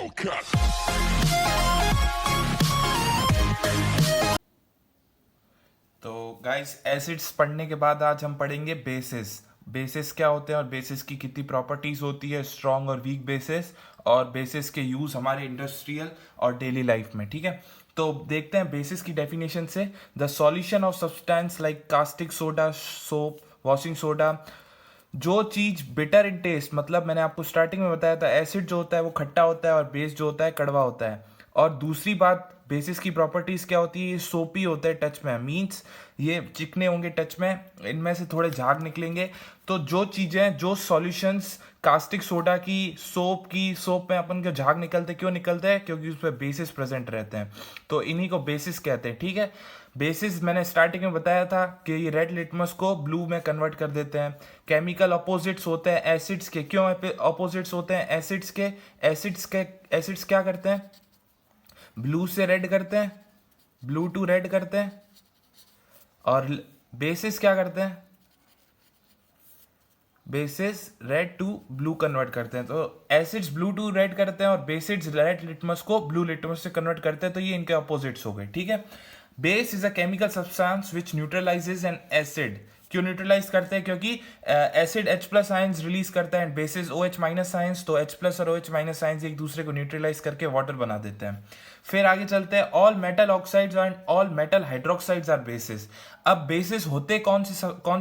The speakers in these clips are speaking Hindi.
तो गाइस एसिड्स पढ़ने के बाद आज हम पढ़ेंगे बेसिस। बेसिस क्या होते हैं और बेसिस की कितनी प्रॉपर्टीज होती है, स्ट्रॉन्ग और वीक बेसिस, और बेसिस के यूज हमारे इंडस्ट्रियल और डेली लाइफ में। ठीक है, तो देखते हैं बेसिस की डेफिनेशन से। The solution of substance like caustic soda, soap, washing soda, जो चीज बिटर इन टेस्ट, मतलब मैंने आपको स्टार्टिंग में बताया था एसिड जो होता है वो खट्टा होता है और बेस जो होता है कड़वा होता है। और दूसरी बात, बेसिस की प्रॉपर्टीज क्या होती है, ये सोपी होते हैं टच में, मींस ये चिकने होंगे टच में, इनमें से थोड़े झाग निकलेंगे। तो जो चीजें, जो सॉल्यूशंस कास्टिक सोडा की, सोप में अपन के झाग निकलते, क्यों निकलते हैं, क्योंकि उसमें बेसिस प्रेजेंट रहते हैं, तो इन्हीं को बेसिस कहते हैं। ठीक है, बेसिस मैंने स्टार्टिंग में बताया था कि ये रेड लिटमस को ब्लू में कन्वर्ट कर देते हैं। केमिकल अपोजिट्स होते हैं एसिड्स के। क्यों अपोजिट्स होते हैं एसिड्स के? एसिड्स क्या करते हैं, ब्लू से रेड करते हैं, ब्लू टू रेड करते हैं, और बेसिस क्या करते हैं, bases red to blue convert करते हैं। तो एसिड्स ब्लू टू रेड करते हैं और बेसिड्स रेड लिटमस को ब्लू लिटमस से कन्वर्ट करते हैं, तो ये इनके अपोजिट्स हो गए। ठीक है, base is a chemical substance which न्यूट्रलाइजेज N acid. क्यों न्यूट्रलाइज करते हैं? क्योंकि acid H plus ions release करता है and bases OH minus ions, तो H प्लस और OH माइनस आयंस एक दूसरे को न्यूट्रलाइज करके वाटर बना देते हैं। फिर आगे चलते हैं, all metal oxides and all metal hydroxides are bases. अब बेसिस होते कौन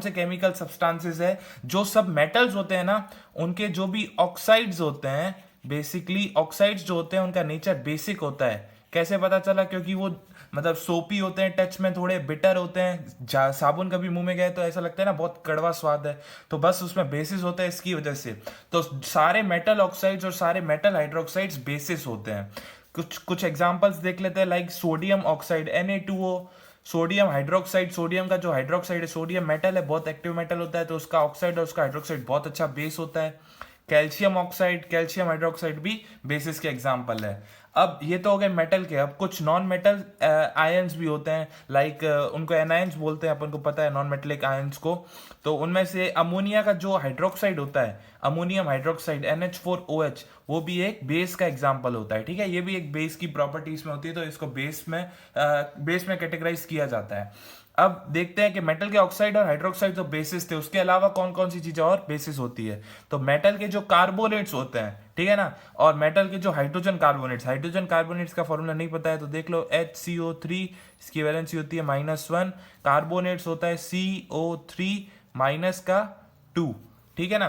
से केमिकल सब्सटेंसेस है? जो सब मेटल्स होते हैं ना, उनके जो भी ऑक्साइड्स होते हैं, बेसिकली ऑक्साइड्स जो होते हैं उनका नेचर बेसिक होता है। कैसे पता चला? क्योंकि वो मतलब सोपी होते हैं टच में, थोड़े बिटर होते हैं, साबुन कभी मुंह में गए तो ऐसा लगता है ना बहुत कड़वा स्वाद है, तो बस उसमें बेसिस होता है इसकी वजह से। तो सारे मेटल ऑक्साइड्स और सारे मेटल हाइड्रोक्साइड्स बेसिस होते हैं। कुछ एग्जांपल्स देख लेते हैं, like sodium oxide Na2O, sodium hydroxide, sodium का जो हाइड्रोक्साइड है, सोडियम मेटल है, बहुत एक्टिव मेटल होता है, तो उसका ऑक्साइड और उसका हाइड्रोक्साइड बहुत अच्छा बेस होता है। कैल्शियम ऑक्साइड, कैल्शियम हाइड्रोक्साइड भी बेसिस के एग्जाम्पल है। अब ये तो हो गए मेटल के। अब कुछ नॉन मेटल आयंस भी होते हैं, लाइक उनको एनायंस बोलते हैं, अपन को पता है नॉन मेटेलिक आयंस को। तो उनमें से अमोनिया का जो हाइड्रोक्साइड होता है, अमोनियम हाइड्रोक्साइड NH4OH, वो भी एक बेस का एग्जाम्पल होता है। ठीक है, ये भी एक बेस की प्रॉपर्टीज में होती है, तो इसको बेस में कैटेगराइज किया जाता है। अब देखते हैं कि मेटल के ऑक्साइड और हाइड्रोक्साइड जो बेसिस थे, उसके अलावा कौन कौन सी चीजें और बेसिस होती है। तो मेटल के जो कार्बोनेट्स होते हैं, ठीक है ना, और मेटल के जो हाइड्रोजन कार्बोनेट्स का फॉर्मूला नहीं पता है तो देख लो, HCO3, इसकी वैलेंसी होती है -1, कार्बोनेट्स होता है CO3 माइनस का 2। ठीक है ना,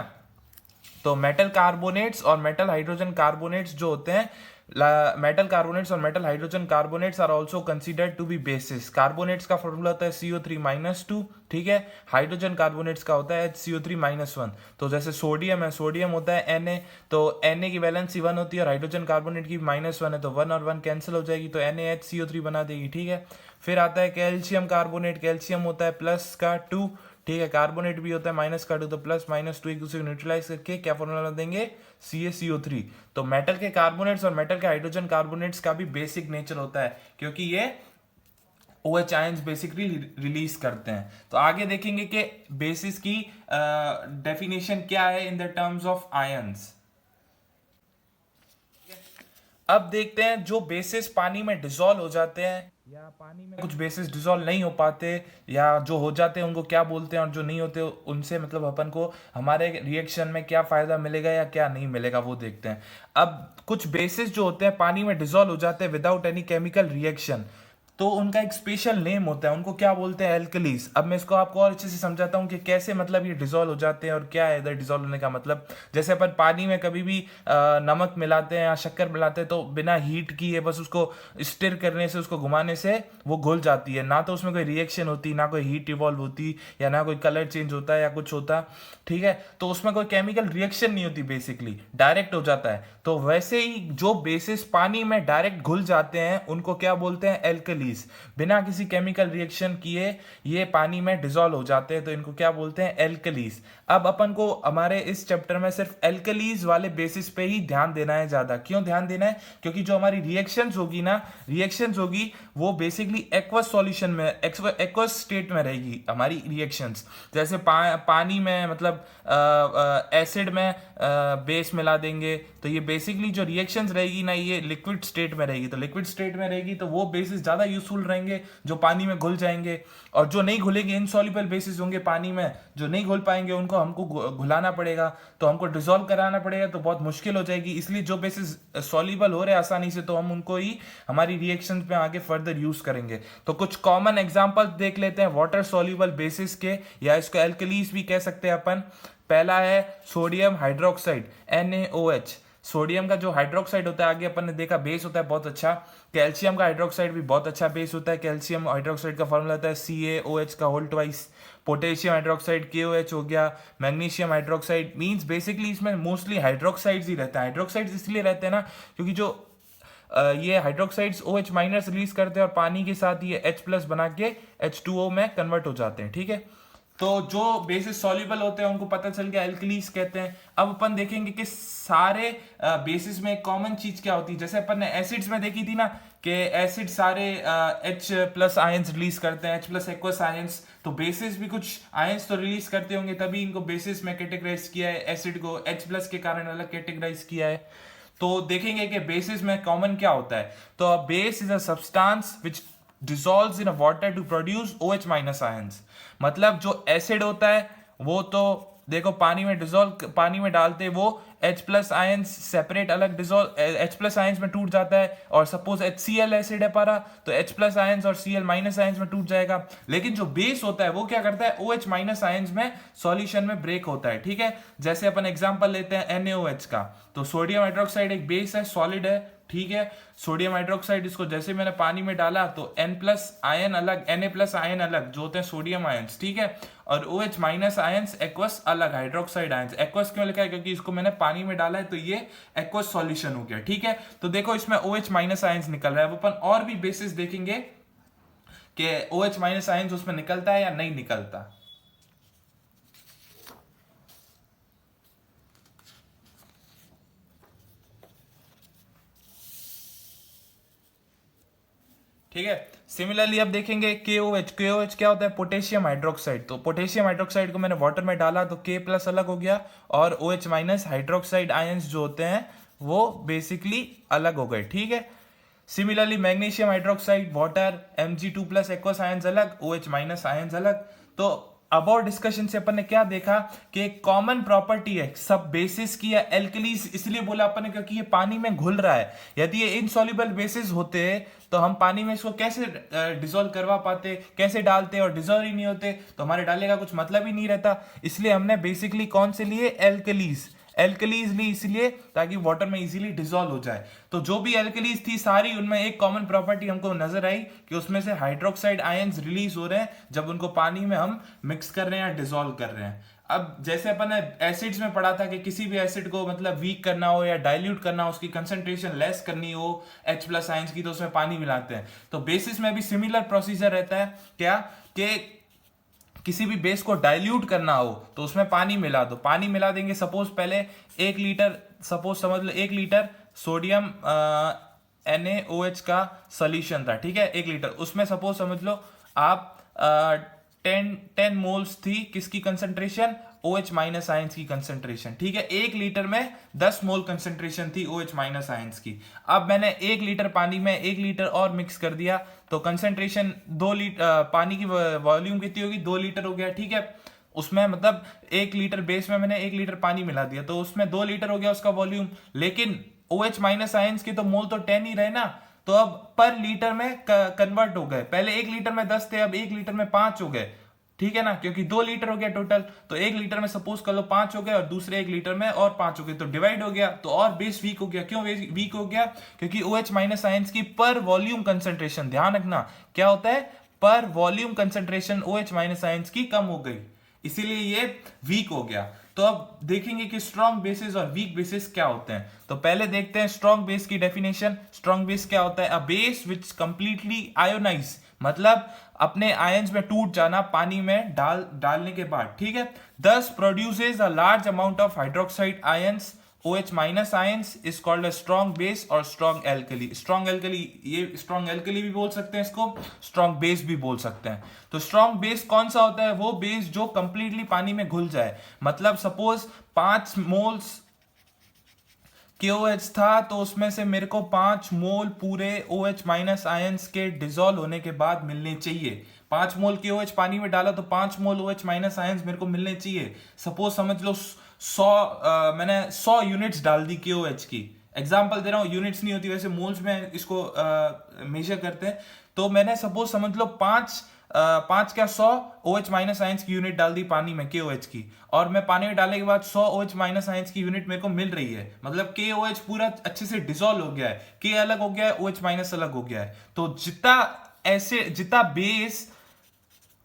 तो मेटल कार्बोनेट्स और मेटल हाइड्रोजन कार्बोनेट्स जो होते हैं, मेटल कार्बोनेट्स और metal hydrogen carbonates are also considered to be bases. Carbonates का फॉर्मूला होता है CO3-2, ठीक है। हाइड्रोजन कार्बोनेट्स का होता है HCO3-1। तो जैसे सोडियम है, सोडियम होता है Na, तो Na की वैलेंसी 1 होती है और हाइड्रोजन कार्बोनेट की -1 है, तो 1 और 1 कैंसिल हो जाएगी, तो NaHCO3 बना देगी। ठीक है, फिर आता है कैल्शियम कार्बोनेट, कैल्शियम होता है +2, ठीक है, कार्बोनेट भी होता है -2, तो +-2 एक दूसरे को न्यूट्रलाइज करके क्या फॉर्मूला देंगे, CaCO3। तो मेटल के कार्बोनेट्स और मेटल के हाइड्रोजन कार्बोनेट्स का भी बेसिक नेचर होता है, क्योंकि ये OH आयंस बेसिकली रिलीज करते हैं। तो आगे देखेंगे कि बेसिस की डेफिनेशन क्या है in the terms of ions. अब देखते हैं जो बेसिस पानी में डिसॉल्व हो जाते हैं, या पानी में कुछ बेसिस डिसॉल्व नहीं हो पाते, या जो हो जाते हैं उनको क्या बोलते हैं, और जो नहीं होते उनसे मतलब अपन को हमारे रिएक्शन में क्या फायदा मिलेगा या क्या नहीं मिलेगा वो देखते हैं। अब कुछ बेसिस जो होते हैं पानी में डिसॉल्व हो जाते हैं विदाउट एनी केमिकल रिएक्शन, तो उनका एक स्पेशल नेम होता है, उनको क्या बोलते हैं, एल्कलीज। अब मैं इसको आपको और अच्छे से समझाता हूँ कि कैसे मतलब ये डिसॉल्व हो जाते हैं और क्या है इधर डिसॉल्व होने का मतलब। जैसे अपन पानी में कभी भी नमक मिलाते हैं या शक्कर मिलाते हैं, तो बिना हीट किए बस उसको स्टिर करने से, उसको घुमाने से वो घुल जाती है, ना तो उसमें कोई रिएक्शन होती, ना कोई हीट इवॉल्व होती, या ना कोई कलर चेंज होता है या कुछ होता। ठीक है, तो उसमें कोई केमिकल रिएक्शन नहीं होती, बेसिकली डायरेक्ट हो जाता है। तो वैसे ही जो बेसिस पानी में डायरेक्ट घुल जाते हैं उनको क्या बोलते हैं, एल्कली। एल्कलीज, बिना किसी केमिकल रिएक्शन किए ये पानी में डिसॉल्व हो जाते हैं, तो इनको क्या बोलते हैं, एल्कलीज। अब अपन को हमारे इस चैप्टर में सिर्फ एल्कलीज वाले बेसिस पे ही ध्यान देना है ज्यादा। क्यों ध्यान देना है, क्योंकि जो हमारी रिएक्शंस होगी वो बेसिकली एक्वस सॉल्यूशन में, एक्वस स्टेट में रहेगी हमारी रिएक्शंस। जैसे पानी में मतलब एसिड में बेस मिला देंगे तो ये बेसिकली जो रिएक्शंस रहेगी ना, ये लिक्विड स्टेट में रहेगी। तो लिक्विड स्टेट में रहेगी तो वो बेसिस ज़्यादा यूजफुल रहेंगे जो पानी में घुल जाएंगे, और जो नहीं घुलेंगे, इनसॉल्युबल बेसिस होंगे पानी में, जो नहीं घुल पाएंगे उनको हमको घुलाना पड़ेगा, तो हमको डिसॉल्व कराना पड़ेगा, तो बहुत मुश्किल हो जाएगी। इसलिए जो बेसिस सॉल्युबल हो रहे हैं आसानी से, तो हम उनको ही हमारी रिएक्शन पे आगे फर्दर यूज करेंगे। तो कुछ कॉमन एग्जाम्पल देख लेते हैं वाटर सॉल्युबल बेसिस के, या इसको एल्कलीज भी कह सकते हैं अपन। पहला है सोडियम हाइड्रोक्साइड, NaOH। सोडियम का जो हाइड्रोक्साइड होता है, आगे अपन ने देखा बेस होता है बहुत अच्छा। कैल्शियम का हाइड्रोक्साइड भी बहुत अच्छा बेस होता है। कैल्शियम हाइड्रोक्साइड का फॉर्मूला होता है CaOH का whole twice. Potassium hydroxide KOH हो गया। मैग्नीशियम हाइड्रोक्साइड मींस बेसिकली इसमें मोस्टली हाइड्रोक्साइड्स ही रहता है। हाइड्रोक्साइड्स इसलिए रहते हैं ना, क्योंकि जो ये हाइड्रोक्साइड्स OH माइनस रिलीज करते हैं और पानी के साथ ये H+ बना के H2O में कन्वर्ट हो जाते हैं। ठीक है, तो जो बेसिस सॉल्युबल होते हैं उनको पता चल गया एल्कलीज कहते हैं। अब अपन देखेंगे कि सारे बेसिस में कॉमन चीज क्या होती है। जैसे अपन ने एसिड्स में देखी थी ना कि एसिड सारे H+ आयंस रिलीज करते हैं, H+ एक्वस आयंस। तो बेसिस भी कुछ आयंस तो रिलीज करते होंगे, तभी इनको बेसिस में कैटेगराइज किया है। एसिड को H+ के कारण अलग कैटेगराइज किया है। तो देखेंगे कि बेसिस में कॉमन क्या होता है। तो base is a substance which dissolves in a water to produce OH minus ions. मतलब जो एसिड होता है वो तो देखो पानी में डिसॉल्व, पानी में डालते वो H+ आयंस सेपरेट अलग डिसॉल्व, H+ आयंस में टूट जाता है। और सपोज HCl एसिड है पारा, तो H+ आयंस और Cl माइनस आयंस में टूट जाएगा। लेकिन जो बेस होता है वो क्या करता है, OH माइनस आयंस में सॉल्यूशन में ब्रेक होता है। ठीक है, जैसे अपन एग्जांपल लेते हैं NaOH का। तो सोडियम हाइड्रोक्साइड एक बेस है, सॉलिड है। ठीक है, सोडियम हाइड्रोक्साइड, इसको जैसे मैंने पानी में डाला तो N+ आयन अलग, Na+ आयन अलग जो होते हैं सोडियम आयंस। ठीक है, और OH माइनस आयंस एक्वस अलग, हाइड्रोक्साइड आयंस। एक्वस क्यों लिखा है, क्योंकि इसको मैंने पानी में डाला है तो ये एक्वस सॉल्यूशन हो गया। ठीक है, तो देखो इसमें OH माइनस आयंस निकल रहा है। अब अपन और भी बेसिस देखेंगे कि OH माइनस आयंस उसमें निकलता है या नहीं निकलता। ठीक है, सिमिलरली अब देखेंगे KOH। KOH क्या होता है, पोटेशियम हाइड्रोक्साइड। तो पोटेशियम हाइड्रोक्साइड को मैंने वाटर में डाला तो K+ अलग हो गया, और OH माइनस हाइड्रोक्साइड आयंस जो होते हैं वो बेसिकली अलग हो गए। ठीक है, similarly magnesium hydroxide water, Mg2+ aqueous ions अलग, OH माइनस आयंस अलग। तो अबाउट डिस्कशन से अपन ने क्या देखा कि एक कॉमन प्रॉपर्टी है सब बेसिस की या एल्कलीज, इसलिए बोला अपन ने क्योंकि ये पानी में घुल रहा है। यदि ये इनसॉल्युबल बेसिस होते तो हम पानी में इसको कैसे डिसॉल्व करवा पाते, कैसे डालते, और डिसॉल्व ही नहीं होते तो हमारे डालने का कुछ मतलब ही नहीं रहता। इसलिए हमने बेसिकली कौन से लिए, एल्कलीज ली, इसलिए ताकि वाटर में इजीली डिसॉल्व हो जाए। तो जो भी एल्कलीज थी सारी, उनमें एक कॉमन प्रॉपर्टी हमको नजर आई कि उसमें से हाइड्रोक्साइड आयंस रिलीज हो रहे हैं जब उनको पानी में हम मिक्स कर रहे हैं या डिसॉल्व कर रहे हैं। अब जैसे अपन ने एसिड्स में पढ़ा था कि किसी भी एसिड को मतलब वीक करना हो या डाइल्यूट करना हो, उसकी कंसंट्रेशन लेस करनी हो H+ आयंस की, तो उसमें पानी मिलाते हैं। तो बेसिस में भी सिमिलर प्रोसीजर रहता है क्या, कि किसी भी बेस को डाइल्यूट करना हो तो उसमें पानी मिला दो। पानी मिला देंगे, सपोज पहले 1 लीटर, सपोज समझ लो 1 लीटर सोडियम NaOH का सोल्यूशन था। ठीक है, 1 लीटर, उसमें सपोज समझ लो आप 10 मोल्स थी किसकी कंसंट्रेशन, OH माइनस आयंस की कंसंट्रेशन। ठीक है, 1 लीटर में 10 मोल कंसंट्रेशन थी OH माइनस आयंस की। अब मैंने 1 लीटर पानी में 1 लीटर और मिक्स कर दिया तो कंसंट्रेशन 2 लीटर, पानी की वॉल्यूम कितनी होगी, 2 लीटर हो गया। ठीक है, उसमें मतलब 1 लीटर बेस में मैंने 1 लीटर पानी मिला दिया तो उसमें 2 लीटर हो गया उसका वॉल्यूम। लेकिन OH माइनस आयंस के तो मोल तो 10 ही रहे ना, तो अब पर लीटर में कन्वर्ट हो गए। पहले 1 लीटर में 10 थे, अब 1 लीटर में 5 हो गए। ठीक है ना, क्योंकि 2 लीटर हो गया टोटल, तो 1 लीटर में सपोज कर लो 5 हो गए और दूसरे 1 लीटर में और 5 हो गए, तो डिवाइड हो गया, तो और बेस वीक हो गया। क्यों वीक हो गया, क्योंकि OH माइनस आयंस की पर वॉल्यूम कंसंट्रेशन, ध्यान रखना क्या होता है, पर volume concentration OH minus ions की कम हो गई, इसीलिए ये वीक हो गया। तो अब देखेंगे कि स्ट्रॉन्ग बेसिस और वीक बेसिस क्या होते हैं। तो पहले देखते हैं स्ट्रॉन्ग बेस की डेफिनेशन। स्ट्रॉन्ग बेस क्या होता है? A base which completely ionise, मतलब अपने आयंस में टूट जाना पानी में डालने के बाद, ठीक है। दस produces a large amount of hydroxide ions, OH minus ions is called a strong base और स्ट्रॉन्ग एल्कली। स्ट्रॉन्ग एल्कली, ये स्ट्रॉन्ग एल्कली भी बोल सकते हैं इसको, स्ट्रॉन्ग बेस भी बोल सकते हैं। तो स्ट्रॉन्ग बेस कौन सा होता है? वो बेस जो कंप्लीटली पानी में घुल जाए। मतलब सपोज 5 मोल्स KOH था, तो उसमें से मेरे को 5 मोल पूरे OH माइनस आयंस के डिसॉल्व होने के बाद मिलने चाहिए। 5 मोल KOH पानी में डाला तो 5 मोल OH माइनस आयंस मेरे को मिलने चाहिए। सपोज समझ लो 100 मैंने 100 यूनिट्स डाल दी KOH की। एग्जाम्पल दे रहा हूँ, यूनिट्स नहीं होती वैसे, मोल्स में इसको मेजर करते हैं। तो मैंने सपोज समझ लो 5 क्या 100 OH माइनस आयंस की यूनिट डाल दी पानी में KOH की, और मैं पानी में डालने के बाद 100 OH माइनस आयंस की यूनिट मेरे को मिल रही है। मतलब KOH पूरा अच्छे से डिसॉल्व हो गया है, K अलग हो गया है, OH माइनस अलग हो गया है। तो जितना बेस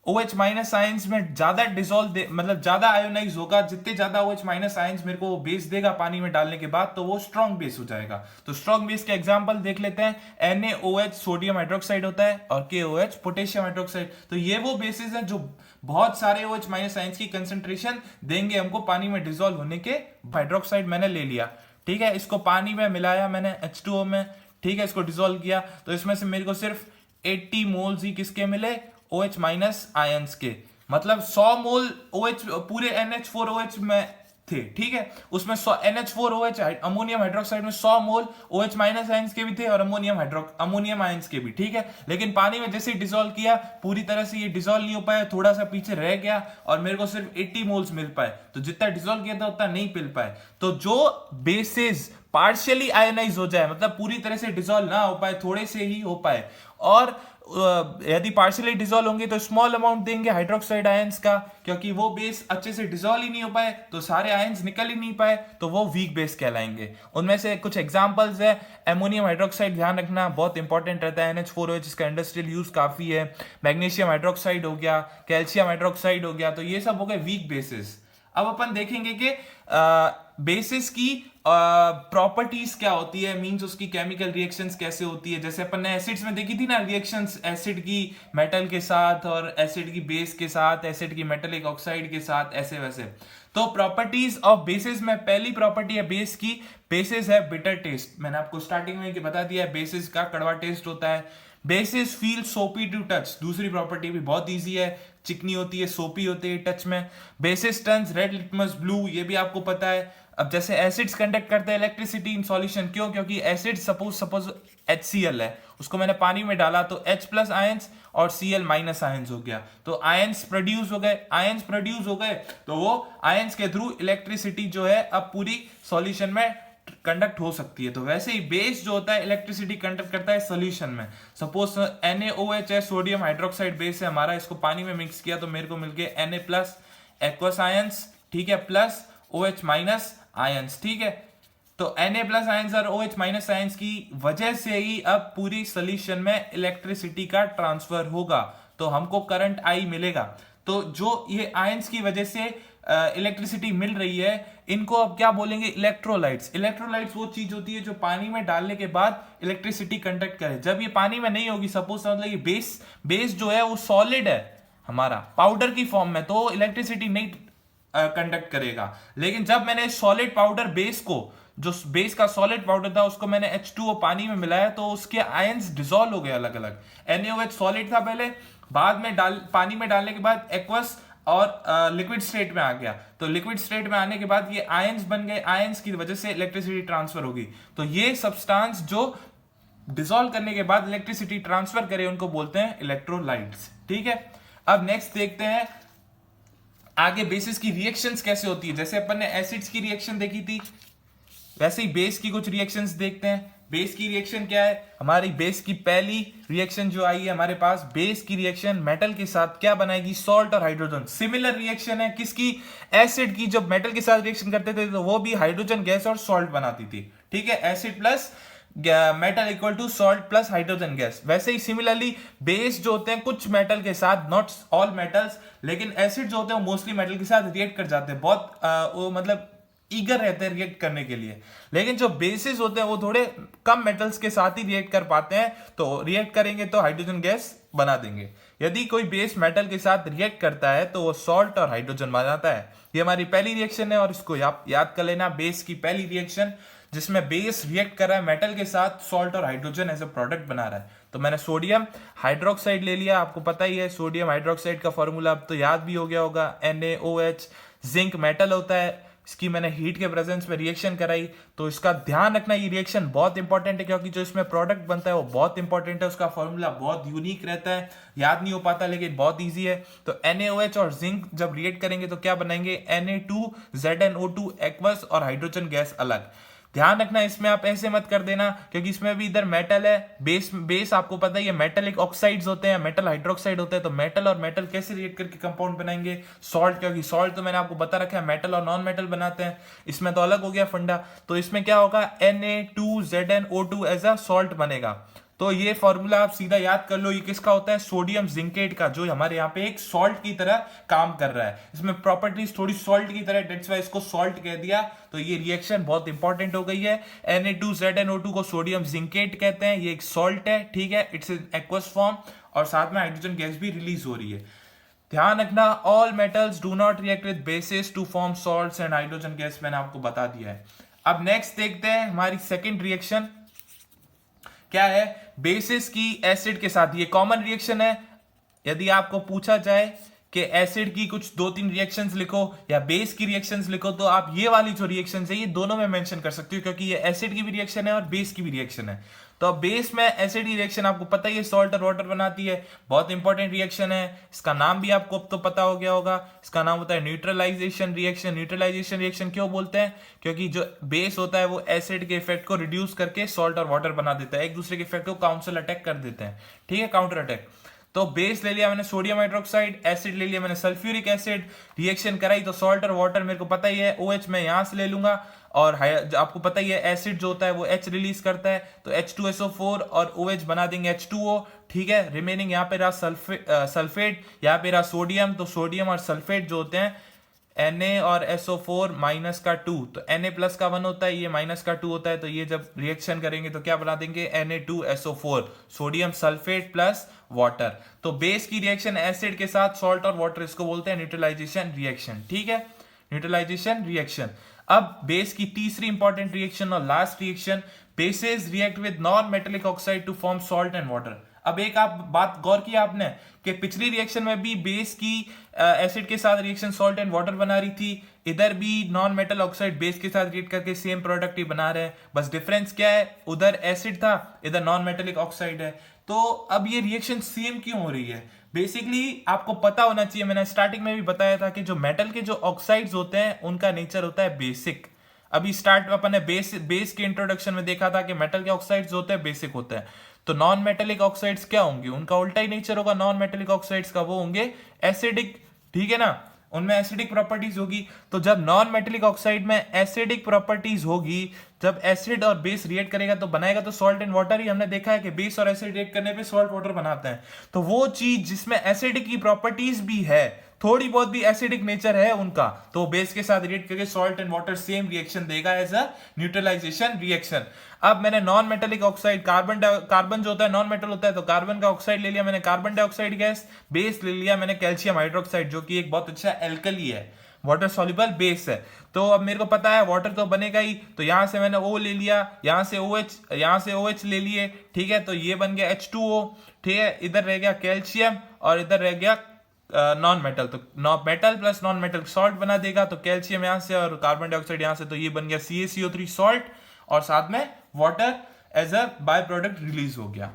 OH माइनस आयंस में ज्यादा डिसॉल्व मतलब ज्यादा आयोनाइज होगा, जितने ज्यादा OH माइनस आयंस मेरे को बेस देगा पानी में डालने के बाद, तो वो स्ट्रॉन्ग बेस हो जाएगा। तो स्ट्रॉन्ग बेस के एग्जांपल देख लेते हैं। NaOH सोडियम हाइड्रोक्साइड होता है और KOH पोटेशियम हाइड्रोक्साइड। तो ये वो बेसिस हैं जो बहुत सारे OH माइनस आयंस की कंसेंट्रेशन देंगे हमको पानी में डिसॉल्व होने के। हाइड्रोक्साइड मैंने ले लिया, ठीक है, इसको पानी में मिलाया मैंने H2O में, ठीक है, इसको डिसॉल्व किया, तो इसमें से मेरे को सिर्फ 80 मोल्स ही किसके मिले? OH माइनस आयंस के। मतलब 100 मोल OH पूरे NH4OH में थे, ठीक है, उसमें 100 NH4OH अमोनियम हाइड्रोक्साइड में 100 मोल OH माइनस आयंस के भी थे और अमोनियम आयंस के भी, ठीक है। लेकिन पानी में जैसे ही डिसॉल्व किया, पूरी तरह से ये डिसॉल्व नहीं हो पाया, थोड़ा सा पीछे रह गया और मेरे को सिर्फ 80 मोल्स मिल पाए। तो जितना डिसॉल्व किया था उतना नहीं मिल पाए। तो जो बेसिस पार्शियली आयोनाइज हो जाए, मतलब पूरी तरह से डिसॉल्व ना हो पाए, थोड़े से ही हो पाए, और यदि पार्शियली डिसॉल्व होंगे तो स्मॉल अमाउंट देंगे हाइड्रोक्साइड आयंस का, क्योंकि वो बेस अच्छे से डिसॉल्व ही नहीं हो पाए, तो सारे आयंस निकल ही नहीं पाए, तो वो वीक बेस कहलाएंगे। उनमें से कुछ एग्जांपल्स है। एमोनियम हाइड्रोक्साइड, ध्यान रखना बहुत इंपॉर्टेंट रहता है, NH4OH, इसका इंडस्ट्रियल यूज काफी है। मैग्नीशियम हाइड्रोक्साइड हो गया, कैल्शियम हाइड्रोक्साइड हो गया, तो ये सब हो गए वीक बेसिस। अब अपन देखेंगे कि बेसिस की प्रॉपर्टीज क्या होती है, मींस उसकी केमिकल रिएक्शंस कैसे होती है। जैसे अपन ने एसिड्स में देखी थी ना रिएक्शंस, एसिड की मेटल के साथ और एसिड की बेस के साथ, एसिड की मेटलिक ऑक्साइड के साथ, ऐसे वैसे। तो प्रॉपर्टीज ऑफ बेसिस में पहली प्रॉपर्टी है बेस की, बेसिस है बिटर टेस्ट। मैंने आपको स्टार्टिंग में बता दिया है बेसिस का कड़वा टेस्ट होता है। बेसिस फील सोपी टू टच, दूसरी प्रॉपर्टी भी बहुत इजी है, चिकनी होती है, सोपी होती है टच में। Basis turns red litmus blue, ये भी आपको पता है। अब जैसे एसिड्स कंडक्ट करते हैं इलेक्ट्रिसिटी इन सॉल्यूशन, क्यों? क्योंकि एसिड सपोज HCl है, उसको मैंने पानी में डाला तो H प्लस आयंस और Cl माइनस आयंस हो गया, तो आयंस प्रोड्यूस हो गए। आयंस प्रोड्यूस हो गए तो वो आयंस के थ्रू इलेक्ट्रिसिटी जो है अब पूरी सॉल्यूशन में कंडक्ट हो सकती है। तो वैसे ही बेस जो होता है इलेक्ट्रिसिटी कंडक्ट करता है सॉल्यूशन में। सपोज NaOH है, सोडियम हाइड्रोक्साइड बेस है हमारा, इसको पानी में मिक्स किया तो मेरे को मिल गए Na प्लस एक्वस आयंस, ठीक है, प्लस OH माइनस आयंस, ठीक है। तो Na प्लस आयंस और OH माइनस आयंस की वजह से ही अब पूरी सॉल्यूशन में इलेक्ट्रिसिटी का ट्रांसफर होगा, तो हमको करंट I मिलेगा। तो जो ये आयंस की वजह से इलेक्ट्रिसिटी मिल रही है, इनको अब क्या बोलेंगे? इलेक्ट्रोलाइट्स। इलेक्ट्रोलाइट्स वो चीज होती है जो पानी में डालने के बाद इलेक्ट्रिसिटी कंडक्ट करे। जब ये पानी में नहीं होगी, सपोज मतलब ये बेस जो है वो सॉलिड है हमारा, पाउडर की फॉर्म में, तो इलेक्ट्रिसिटी नहीं कंडक्ट करेगा। लेकिन जब मैंने सॉलिड पाउडर बेस को, जो बेस का सॉलिड पाउडर था, उसको मैंने H2O पानी में मिलाया तो उसके आयंस डिसॉल्व हो गए अलग अलग। NaOH सॉलिड था पहले, बाद में पानी में डालने के बाद एक्वस और लिक्विड स्टेट में आ गया। तो लिक्विड स्टेट में आने के बाद ये आयंस बन गए, आयंस की वजह से इलेक्ट्रिसिटी ट्रांसफर होगी। तो ये सब्सटेंस जो डिसॉल्व करने के बाद इलेक्ट्रिसिटी ट्रांसफर करे उनको बोलते हैं इलेक्ट्रोलाइट्स, ठीक है। अब नेक्स्ट देखते हैं आगे बेसिस की रिएक्शंस कैसे होती है। जैसे अपन ने एसिड्स की रिएक्शन देखी थी, वैसे ही बेस की कुछ रिएक्शंस देखते हैं। बेस की रिएक्शन क्या है? हमारी बेस की पहली रिएक्शन जो आई है हमारे पास, बेस की रिएक्शन मेटल के साथ क्या बनाएगी? सॉल्ट और हाइड्रोजन। सिमिलर रिएक्शन है किसकी? एसिड की। जब मेटल के साथ रिएक्शन करते थे तो वो भी हाइड्रोजन गैस और सॉल्ट बनाती थी, ठीक है। Acid plus metal equal to salt plus hydrogen gas. वैसे ही सिमिलरली बेस जो होते हैं कुछ मेटल के साथ, नॉट ऑल मेटल्स, लेकिन एसिड जो होते हैं मोस्टली मेटल के साथ रिएक्ट कर जाते हैं, बहुत वो मतलब ईगर रहते हैं रिएक्ट करने के लिए। लेकिन जो बेसिस होते हैं वो थोड़े कम मेटल्स के साथ ही रिएक्ट कर पाते हैं, तो रिएक्ट करेंगे तो हाइड्रोजन गैस बना देंगे। यदि कोई बेस मेटल के साथ रिएक्ट करता है तो वो सॉल्ट और हाइड्रोजन बनाता है। ये हमारी पहली रिएक्शन है और इसको याद कर लेना, बेस की पहली रिएक्शन जिसमें बेस रिएक्ट कर रहा है मेटल के साथ, सॉल्ट और हाइड्रोजन एज अ प्रोडक्ट बना रहा है। तो मैंने सोडियम हाइड्रोक्साइड ले लिया, आपको पता ही है सोडियम हाइड्रोक्साइड का फॉर्मूला अब तो याद भी हो गया होगा, NaOH। जिंक मेटल होता है, इसकी मैंने हीट के प्रेजेंस में रिएक्शन कराई, तो इसका ध्यान रखना, ये रिएक्शन बहुत इंपॉर्टेंट है क्योंकि जो इसमें प्रोडक्ट बनता है वो बहुत इंपॉर्टेंट है, उसका फॉर्मूला बहुत यूनिक रहता है, याद नहीं हो पाता लेकिन बहुत इजी है। तो NaOH और जिंक जब रिएक्ट करेंगे तो क्या बनाएंगे, Na2ZnO2 एक्वस और हाइड्रोजन गैस अलग। ध्यान रखना इसमें आप ऐसे मत कर देना क्योंकि इसमें भी इधर मेटल है, बेस आपको पता ही है मेटलिक ऑक्साइड्स होते हैं, मेटल हाइड्रोक्साइड होते हैं। तो मेटल और मेटल कैसे रिएक्ट करके कंपाउंड बनाएंगे, सॉल्ट, क्योंकि सॉल्ट तो मैंने आपको बता रखा है मेटल और नॉन मेटल बनाते हैं, इसमें तो अलग हो गया फंडा। तो इसमें क्या होगा, Na2ZnO2 एज अ सॉल्ट बनेगा। तो ये फॉर्मूला आप सीधा याद कर लो, ये किसका होता है, सोडियम जिंकेट का, जो हमारे यहाँ पे एक सॉल्ट की तरह काम कर रहा है। इसमें प्रॉपर्टीज थोड़ी सॉल्ट की तरह, डेट्स वाई इसको सॉल्ट कह दिया। तो ये रिएक्शन बहुत इंपॉर्टेंट हो गई है। Na2ZnO2 को सोडियम जिंकेट कहते हैं, ये एक सॉल्ट है, ठीक है, इट्स इन एक्वस फॉर्म, और साथ में हाइड्रोजन गैस भी रिलीज हो रही है। ध्यान रखना, all metals do not react with bases to form salts and hydrogen gas, मैंने आपको बता दिया है। अब नेक्स्ट देखते हैं हमारी सेकेंड रिएक्शन क्या है, बेसिस की एसिड के साथ। ये कॉमन रिएक्शन है, यदि आपको पूछा जाए कि एसिड की कुछ 2-3 रिएक्शंस लिखो या बेस की रिएक्शंस लिखो, तो आप ये वाली जो रिएक्शंस है ये दोनों में मेंशन कर सकते हो क्योंकि ये एसिड की भी रिएक्शन है और बेस की भी रिएक्शन है। तो अब बेस में एसिड की रिएक्शन आपको पता ही है, सॉल्ट और वाटर बनाती है, बहुत इंपॉर्टेंट रिएक्शन है। इसका नाम भी आपको अब तो पता हो गया होगा, इसका नाम होता है न्यूट्रलाइजेशन रिएक्शन। न्यूट्रलाइजेशन रिएक्शन क्यों बोलते हैं, क्योंकि जो बेस होता है वो एसिड के इफेक्ट को रिड्यूस करके सॉल्ट और वाटर बना देता है, एक दूसरे के इफेक्ट को काउंटर अटैक कर देते हैं, ठीक है, काउंटर अटैक। तो बेस ले लिया मैंने सोडियम हाइड्रोक्साइड, एसिड ले लिया मैंने सल्फ्यूरिक एसिड, रिएक्शन कराई तो सॉल्ट और वाटर मेरे को पता ही है, OH मैं यहां से ले लूंगा, और आपको पता ही है एसिड जो होता है वो H रिलीज करता है, तो H2SO4 और OH बना देंगे H2O, ठीक है। रिमेनिंग यहाँ पे रहा सल्फेट, यहाँ पे रहा सोडियम, तो सोडियम और सल्फेट जो होते हैं Na और SO4 माइनस का 2, तो Na प्लस का 1 होता है, ये माइनस का 2 होता है, तो ये जब रिएक्शन करेंगे तो क्या बना देंगे, Na2SO4, sodium sulphate plus water. तो बेस की रिएक्शन एसिड के साथ सॉल्ट और वाटर, इसको बोलते हैं न्यूट्रलाइजेशन रिएक्शन, ठीक है, न्यूट्रलाइजेशन रिएक्शन। अब बेस की तीसरी इंपॉर्टेंट रिएक्शन और last reaction, bases react with non metallic oxide to form salt and water. अब एक आप बात गौर की आपने कि पिछली रिएक्शन में भी बेस की एसिड के साथ रिएक्शन सॉल्ट एंड वाटर बना रही थी, इधर भी नॉन मेटल ऑक्साइड बेस के साथ रिएक्ट करके सेम प्रोडक्ट ही बना रहे हैं, बस डिफरेंस क्या है, उधर एसिड था, इधर नॉन मेटेलिक ऑक्साइड है। तो अब ये रिएक्शन सेम क्यों हो रही है, बेसिकली आपको पता होना चाहिए, मैंने स्टार्टिंग में भी बताया था कि जो मेटल के जो ऑक्साइड्स होते हैं उनका नेचर होता है बेसिक। अभी स्टार्ट अपन ने बेस के इंट्रोडक्शन में देखा था कि मेटल के ऑक्साइड्स होते हैं बेसिक होते हैं, तो नॉन मेटेलिक ऑक्साइड्स क्या होंगे, उनका उल्टा ही नेचर होगा नॉन मेटेलिक ऑक्साइड्स का, वो होंगे एसिडिक, ठीक है ना, उनमें एसिडिक प्रॉपर्टीज होगी। तो जब नॉन मेटेलिक ऑक्साइड में एसिडिक प्रॉपर्टीज होगी, जब एसिड और बेस रिएक्ट करेगा तो बनाएगा तो सॉल्ट एंड वाटर ही। हमने देखा है कि बेस और एसिड रिएक्ट करने पे सॉल्ट वाटर बनाते हैं, तो वो चीज जिसमें एसिडिक की प्रॉपर्टीज भी है, थोड़ी बहुत भी एसिडिक नेचर है उनका, तो बेस के साथ रिएक्ट करके salt and water same reaction देगा एज अ न्यूट्रलाइजेशन रिएक्शन। अब मैंने नॉन मेटेलिक ऑक्साइड, कार्बन जो होता है नॉन मेटल होता है, तो कार्बन का ऑक्साइड ले लिया मैंने, कार्बन डाइऑक्साइड गैस, बेस ले लिया मैंने कैल्शियम हाइड्रोक्साइड, जो कि एक बहुत अच्छा एल्कली है, वाटर सॉल्युबल बेस है। तो अब मेरे को पता है वाटर तो बनेगा ही, तो यहां से मैंने O ले लिया, यहां से OH ले लिए, ठीक है, तो ये बन गया H2O, ठीक है, इधर रह गया कैल्शियम और इधर रह गया नॉन मेटल, तो metal plus non metal salt बना देगा, तो कैल्शियम यहां से और कार्बन डाइऑक्साइड यहां से, तो ये बन गया CaCO3 सॉल्ट, और साथ में water as a by product release हो गया।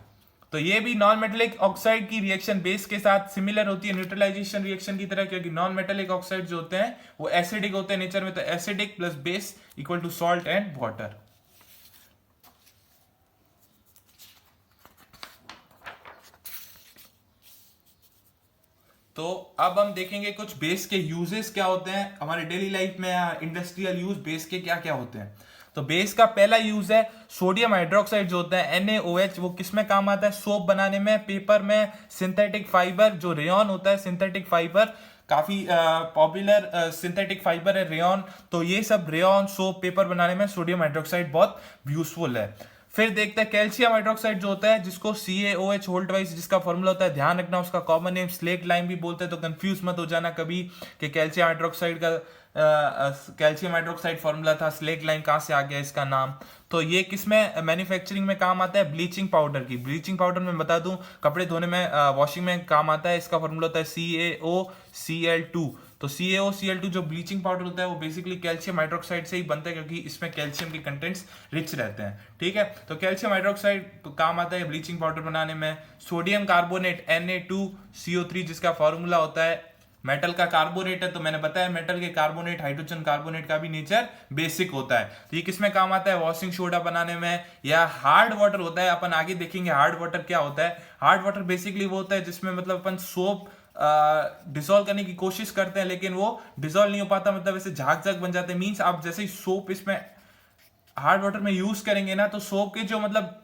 तो ये भी नॉन मेटेलिक ऑक्साइड की रिएक्शन बेस के साथ सिमिलर होती है न्यूट्रलाइजेशन रिएक्शन की तरह, क्योंकि नॉन मेटेलिक ऑक्साइड जो होते हैं वो एसिडिक होते हैं नेचर में, तो acidic plus base equal to salt and water. तो अब हम देखेंगे कुछ बेस के यूजेस क्या होते हैं हमारे डेली लाइफ में, इंडस्ट्रियल यूज बेस के क्या क्या होते हैं। तो बेस का पहला यूज है सोडियम हाइड्रोक्साइड जो होता है NaOH, वो किस में काम आता है? सोप बनाने में, पेपर में, सिंथेटिक फाइबर जो रेयन होता है, सिंथेटिक फाइबर काफी पॉपुलर सिंथेटिक फाइबर है रेयन, तो ये सब रेयन, सोप, पेपर बनाने में सोडियम हाइड्रोक्साइड बहुत यूजफुल है। फिर देखते हैं कैल्शियम हाइड्रोक्साइड जो होता है, जिसको CaOH होल्ड वाइज जिसका फॉर्मूला होता है, ध्यान रखना उसका कॉमन नेम स्लेट लाइम भी बोलते हैं, तो कंफ्यूज मत हो जाना कभी कि कैल्शियम हाइड्रोक्साइड का कैल्शियम हाइड्रोक्साइड फॉर्मूला था, स्लेट लाइम कहाँ से आ गया इसका नाम। तो ये किसमें मैन्युफैक्चरिंग में काम आता है? ब्लीचिंग पाउडर की। ब्लीचिंग पाउडर में बता दूं, कपड़े धोने में, वॉशिंग में काम आता है। इसका फॉर्मूला होता है CaOCl2। तो CaOCl2 जो ब्लीचिंग पाउडर होता है वो बेसिकली कैल्शियम हाइड्रोक्साइड से ही बनता है, क्योंकि इसमें कैल्शियम के कंटेंट्स रिच रहते हैं, ठीक है। तो कैल्शियम हाइड्रोक्साइड काम आता है ब्लीचिंग पाउडर बनाने में। सोडियम कार्बोनेट Na2CO3 जिसका फॉर्मूला होता है, मेटल का कार्बोनेट है, तो मैंने बताया मेटल के कार्बोनेट, हाइड्रोजन कार्बोनेट का भी नेचर बेसिक होता है। तो ये किसमें काम आता है? वॉशिंग सोडा बनाने में। या हार्ड वाटर होता है, अपन आगे देखेंगे हार्ड वाटर क्या होता है। हार्ड वाटर बेसिकली वो होता है जिसमें मतलब अपन सोप डिसॉल्व करने की कोशिश करते हैं, लेकिन वो डिसॉल्व नहीं हो पाता, मतलब ऐसे झाग झाग बन जाते हैं। मीन्स आप जैसे ही सोप इसमें हार्ड वाटर में यूज करेंगे ना, तो सोप के जो मतलब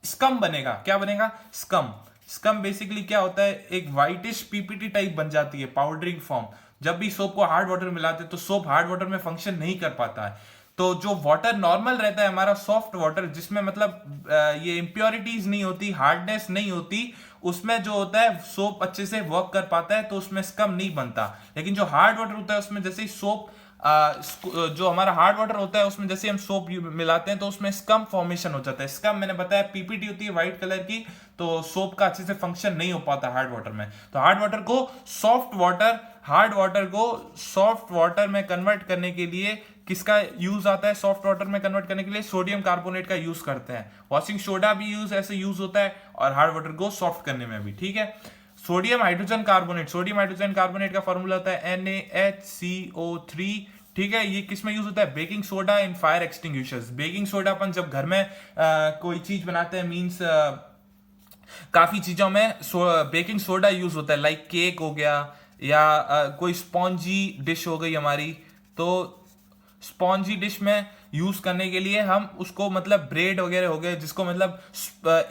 स्कम बनेगा, क्या बनेगा? स्कम। स्कम बेसिकली क्या होता है? एक व्हाइटिश पीपीटी टाइप बन जाती है, पाउडरिंग फॉर्म। जब भी सोप को हार्ड वाटर में मिलाते हैं तो सोप हार्ड वाटर में फंक्शन नहीं कर पाता है। तो जो वाटर नॉर्मल रहता है हमारा, सॉफ्ट वाटर, जिसमें मतलब ये इम्प्योरिटीज नहीं होती, हार्डनेस नहीं होती, उसमें जो होता है सोप अच्छे से वर्क कर पाता है, तो उसमें स्कम नहीं बनता। लेकिन जो हार्ड वाटर होता है उसमें जैसे ही सोप जो हमारा हार्ड वाटर होता है उसमें जैसे हम सोप मिलाते हैं तो उसमें स्कम फॉर्मेशन हो जाता है। स्कम मैंने बताया पीपीटी होती है व्हाइट कलर की, तो सोप का अच्छे से फंक्शन नहीं हो पाता हार्ड वाटर में। तो हार्ड वाटर को सॉफ्ट वाटर में कन्वर्ट करने के लिए किसका यूज आता है? सॉफ्ट वाटर में कन्वर्ट करने के लिए सोडियम कार्बोनेट का यूज करते हैं। वॉशिंग सोडा भी ऐसे यूज होता है, और हार्ड वाटर को सॉफ्ट करने में भी, ठीक है। सोडियम हाइड्रोजन कार्बोनेट का फॉर्मूला होता है NaHCO3, ठीक है। ये किस में यूज होता है? Baking soda in fire extinguishers. Baking soda अपन जब घर में कोई चीज बनाते हैं, मींस काफी चीजों में बेकिंग सोडा यूज होता है, लाइक केक हो गया, या कोई स्पॉन्जी डिश हो गई हमारी, तो स्पॉन्जी डिश में यूज करने के लिए हम उसको मतलब ब्रेड वगैरह हो गए, जिसको मतलब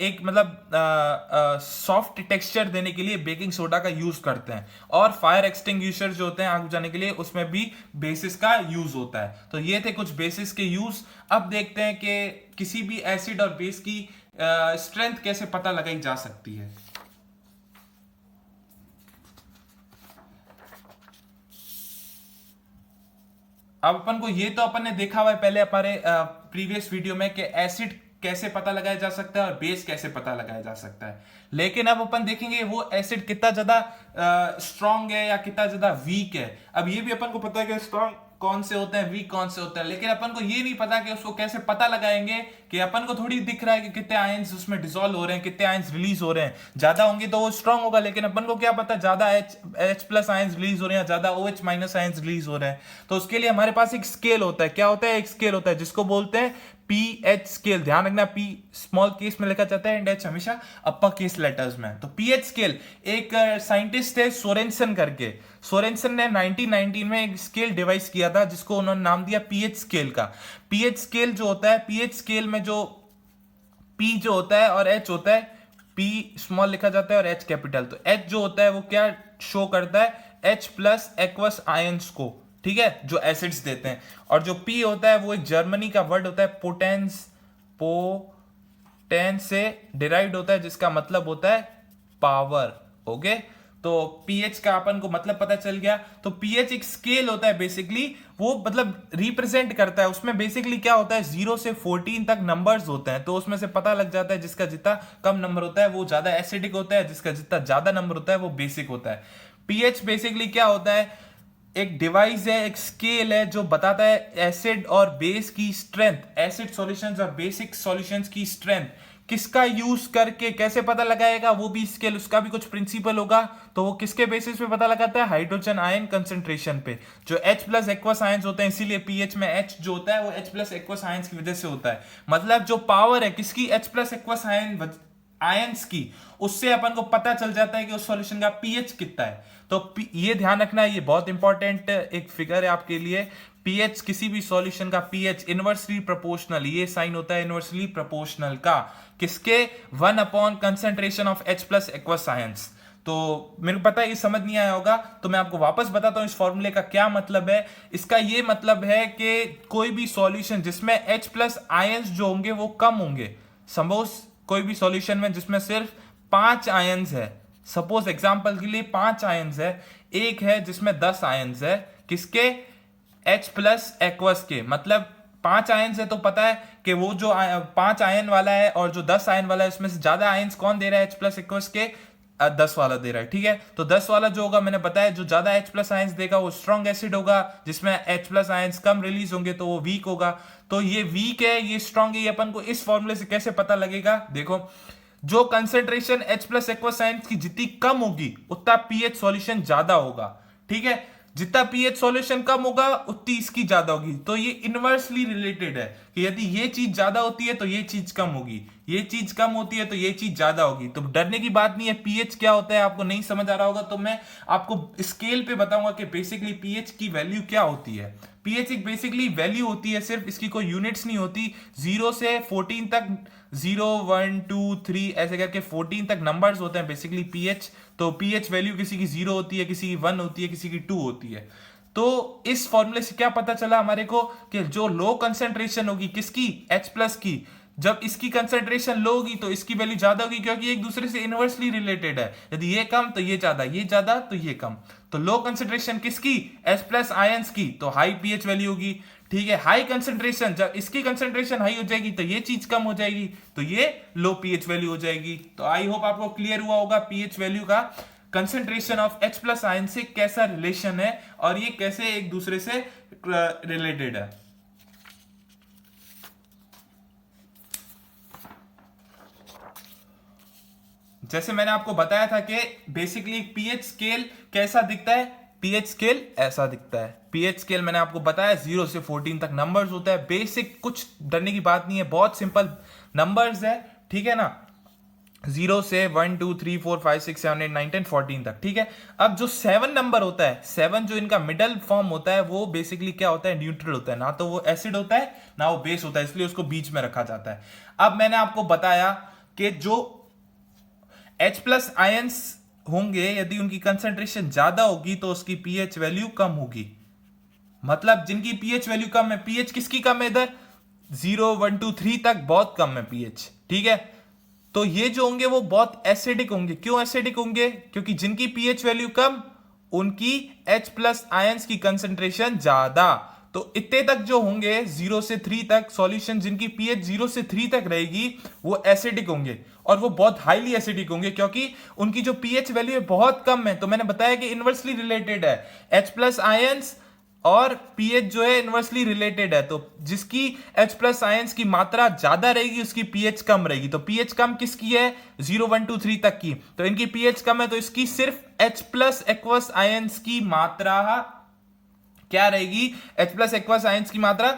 एक मतलब सॉफ्ट टेक्सचर देने के लिए बेकिंग सोडा का यूज करते हैं। और फायर एक्सटिंग्विशर जो होते हैं आग बुझाने के लिए, उसमें भी बेसिस का यूज होता है। तो ये थे कुछ बेसिस के यूज। अब देखते हैं कि किसी भी एसिड और बेस की स्ट्रेंथ कैसे पता लगाई जा सकती है। अब अपन को ये तो अपन ने देखा हुआ है पहले हमारे प्रीवियस वीडियो में कि एसिड कैसे पता लगाया जा सकता है और बेस कैसे पता लगाया जा सकता है। लेकिन अब अपन देखेंगे वो एसिड कितना ज्यादा स्ट्रांग है या कितना ज्यादा वीक है। अब ये भी अपन को पता है कि स्ट्रांग कौन से होते हैं, वीक कौन से होते हैं, लेकिन अपन को ये नहीं पता कि उसको कैसे पता लगाएंगे। कि अपन को थोड़ी दिख रहा है कि कितने आयंस उसमें डिसॉल्व हो रहे हैं, कितने आयंस रिलीज हो रहे हैं। ज्यादा होंगे तो वो स्ट्रांग होगा, लेकिन अपन को क्या पता ज्यादा H प्लस आयंस रिलीज हो रहे हैं, ज्यादा OH माइनस आयंस रिलीज हो रहे हैं। तो उसके लिए हमारे पास एक स्केल होता है। क्या होता है? एक स्केल होता है जिसको बोलते हैं pH स्केल। ध्यान रखना, P स्मॉल केस में लिखा जाता है एंड H हमेशा अपर केस लेटर्स में। तो pH स्केल, एक साइंटिस्ट है सोरेनसन करके, सोरेनसन ने 1919 में एक स्केल डिवाइस किया था जिसको उन्होंने नाम दिया pH स्केल का। pH स्केल जो होता है, pH स्केल में जो P जो होता है और H होता है, P स्मॉल लिखा जाता है और H कैपिटल। तो H जो होता है वो क्या शो करता है? H प्लस एक्वस आयंस को, ठीक है, जो एसिड्स देते हैं। और जो P होता है वो एक जर्मनी का वर्ड होता है पोटेंस से डिराइव्ड होता है, जिसका मतलब होता है पावर। ओके, तो pH का अपन को मतलब पता चल गया। तो pH एक स्केल होता है बेसिकली, वो मतलब रिप्रेजेंट करता है। उसमें बेसिकली क्या होता है, 0 से 14 तक नंबर्स होते हैं। तो उसमें से पता लग जाता है जिसका जितना कम नंबर होता है वो ज्यादा एसिडिक होता है, जिसका जितना ज्यादा नंबर होता है वो बेसिक होता है। pH बेसिकली क्या होता है? एक डिवाइस है, एक स्केल है जो बताता है एसिड और बेस की स्ट्रेंथ, एसिड सॉल्यूशंस और बेसिक सॉल्यूशंस की स्ट्रेंथ किसका यूज करके कैसे पता लगाएगा। वो भी स्केल, उसका भी कुछ प्रिंसिपल होगा। तो वो किसके बेसिस पे पता लगाता है? हाइड्रोजन आयन कंसंट्रेशन पे, जो H प्लस एक्वस आयंस होते हैं। इसीलिए pH में H जो होता है वो H प्लस एक्वस आयंस की वजह से होता है। मतलब जो पावर है किसकी? H प्लस एक्वस आयंस की, उससे अपन को पता चल जाता है कि उस सॉल्यूशन का pH कितना है। तो ये ध्यान रखना है, ये बहुत इंपॉर्टेंट एक फिगर है आपके लिए। पीएच किसी भी सॉल्यूशन का पीएच इनवर्सली प्रोपोर्शनल, ये साइन होता है इनवर्सली प्रोपोर्शनल का किसके, 1 concentration of H plus aqueous ions. तो मेरे को पता है ये समझ नहीं आया होगा, तो मैं आपको वापस बताता हूं इस फॉर्मूले का क्या मतलब है। इसका ये मतलब है कि कोई भी सॉल्यूशन जिसमें H प्लस आयंस जो होंगे वो कम होंगे, सपोज कोई भी सॉल्यूशन में जिसमें सिर्फ 5 आयंस है, सपोज एग्जांपल के लिए 5 आयंस है, एक है जिसमें 10 आयंस है, किसके, H प्लस एक्वस के, मतलब 5 आयंस है तो पता है कि वो जो 5 आयन वाला है और जो 10 आयन वाला है उसमें से ज्यादा आयंस कौन दे रहा है, H प्लस एक्वस के 10 वाला दे रहा है, ठीक है। तो 10 वाला जो होगा मैंने बताया जो ज्यादा H प्लस आयंस देगा वो स्ट्रॉन्ग एसिड होगा, जिसमें H प्लस आयंस कम रिलीज होंगे तो वो वीक होगा। तो ये वीक है ये स्ट्रॉन्ग है, ये अपन को इस फॉर्मूले से कैसे पता लगेगा, देखो जो concentration H plus aqueous ions की जितनी कम होगी उतना पीएच सॉल्यूशन ज्यादा होगा, ठीक है। जितना पीएच सॉल्यूशन कम होगा उतनी इसकी ज्यादा होगी। तो ये इनवर्सली रिलेटेड है कि यदि ये चीज ज्यादा होती है तो ये चीज कम होगी, ये चीज कम होती है तो ये चीज ज्यादा होगी। तो डरने की बात नहीं है। पीएच क्या होता है आपको नहीं समझ आ रहा होगा तो मैं आपको स्केल पे बताऊंगा कि बेसिकली पीएच की वैल्यू क्या होती है। पीएच एक बेसिकली वैल्यू होती है, सिर्फ इसकी कोई यूनिट्स नहीं होती। 0 से 14 तक, 0 1 2 3 ऐसे करके 14 तक नंबर्स होते हैं बेसिकली पीएच। तो पीएच वैल्यू किसी की 0 होती है, किसी की 1 होती है, किसी की 2 होती है। तो इस फॉर्मूले से क्या पता चला हमारे को कि जो लो कंसेंट्रेशन होगी किसकी, H प्लस की, जब इसकी कंसेंट्रेशन लो होगी तो इसकी वैल्यू ज्यादा होगी, क्योंकि एक दूसरे से इनवर्सली रिलेटेड है। यदि ये कम तो ये ज्यादा तो ये कम। तो लो कंसेंट्रेशन किसकी, H प्लस आयंस की, तो हाई पीएच वैल्यू होगी, ठीक है। हाई कंसेंट्रेशन, जब इसकी कंसेंट्रेशन हाई हो जाएगी तो ये चीज कम हो जाएगी, तो ये लो पीएच वैल्यू हो जाएगी। तो आई होप आपको क्लियर हुआ होगा पीएच वैल्यू का concentration of H plus ion से कैसा रिलेशन है और ये कैसे एक दूसरे से रिलेटेड है। जैसे मैंने आपको बताया था कि बेसिकली पीएच स्केल कैसा दिखता है, पीएच स्केल ऐसा दिखता है। पीएच स्केल मैंने आपको बताया 0 से 14 तक नंबर्स होता है, बेसिक, कुछ डरने की बात नहीं है, बहुत सिंपल नंबर्स है, ठीक है ना। 0 से 1 2 3 4 5 6 7 8 9 10 14 तक, ठीक है। अब जो 7 नंबर होता है, 7 जो इनका मिडल फॉर्म होता है वो बेसिकली क्या होता है, न्यूट्रल होता है, ना तो वो एसिड होता है ना वो बेस होता है, इसलिए उसको बीच में रखा जाता है। अब मैंने आपको बताया कि जो H प्लस आयंस होंगे यदि उनकी कंसेंट्रेशन ज्यादा होगी तो उसकी पीएच वैल्यू कम होगी। मतलब जिनकी पीएच वैल्यू कम है, पीएच किसकी कम है इधर, 0 1 2 3 तक बहुत कम है पीएच, ठीक है। तो ये जो होंगे वो बहुत एसिडिक होंगे। क्यों एसिडिक होंगे, क्योंकि जिनकी पीएच वैल्यू कम उनकी H प्लस आयंस की कंसेंट्रेशन ज्यादा। तो इतने तक जो होंगे 0 से 3 तक सॉल्यूशन जिनकी पीएच 0 से 3 तक रहेगी वो एसिडिक होंगे, और वो बहुत हाईली एसिडिक होंगे क्योंकि उनकी जो पीएच वैल्यू है बहुत कम है। तो मैंने बताया कि इनवर्सली रिलेटेड है, H प्लस आयंस और पीएच जो है इनवर्सली रिलेटेड है। तो जिसकी H प्लस आयंस की मात्रा ज्यादा रहेगी उसकी पीएच कम रहेगी। तो पीएच कम किसकी है, 0 1 2 3 तक की, तो इनकी पीएच कम है तो इसकी सिर्फ H प्लस एक्वस आयंस की मात्रा क्या रहेगी, H प्लस एक्वस आयंस की मात्रा